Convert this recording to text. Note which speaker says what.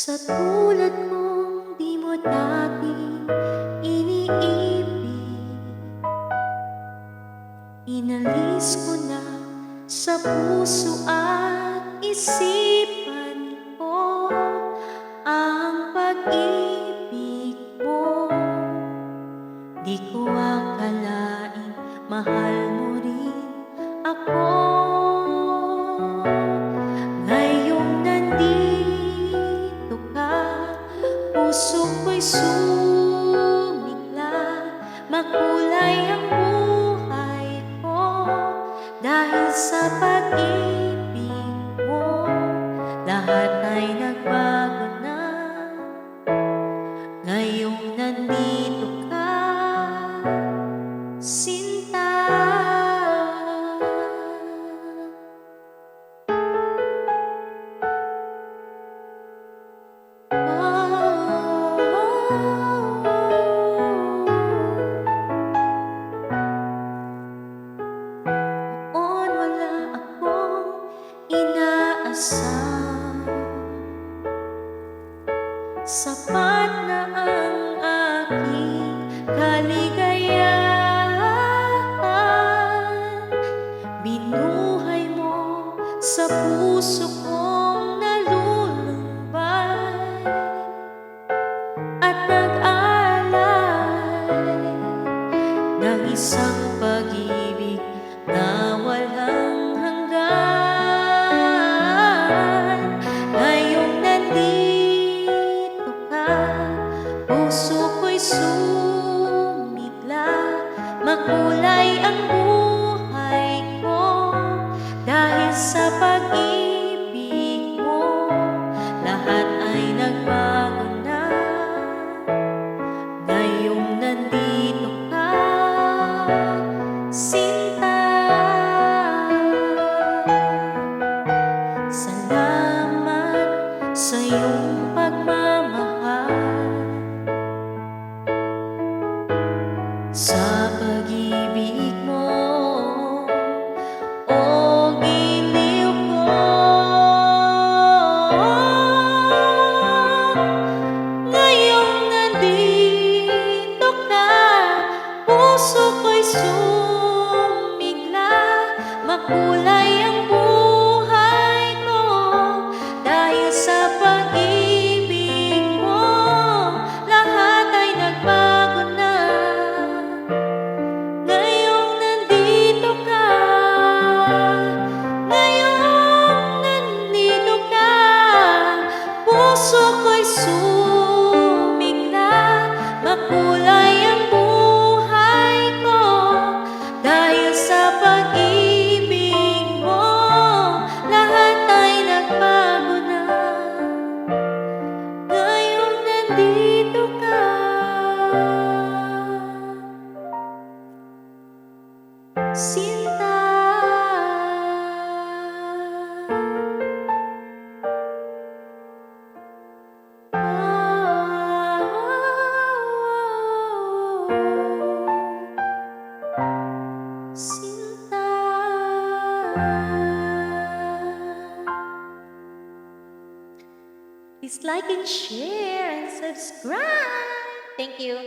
Speaker 1: Sa tulad kong di mo dating iniibig, inalis ko na sa puso at isipan ko ang pag-ibig mo. Di ko akalaing mahal mo rin ako. Ngayong nandito ka, puso ko'y sumigla. Makulay ang buhay ko dahil sa pag-ibig mo. Lahat ay nagbago na ngayong nandito ka, sinta. Noon wala akong inaasam, sapat na ang aking kaligayahan. Binuhay mo sa puso kong nalulumbay at nag-alay ng isang pag-ibig na walang hanggan. Ngayong nandito ka, puso ko'y sumigla. Makulay ang buhay ko dahil sa pag-ibig mo. Lahat ay nagbago na ngayong nandito ka, sinta. Salamat sa iyong pagmamahal, sa pag-ibig mo, o giliw ko. Ngayong nandito ka, puso ko'y sumigla. Makulay ang buhay ko dahil sa pag-ibig mo. Lahat ay nagbago na ngayong nandito ka. Ngayong nandito ka, puso ko'y sumigla. Makulay ang buhay ko dahil sa pag-ibig mo. Lahat ay nagbago na ngayong nandito ka, sinta. Sinta. Please like and share and subscribe. Thank you.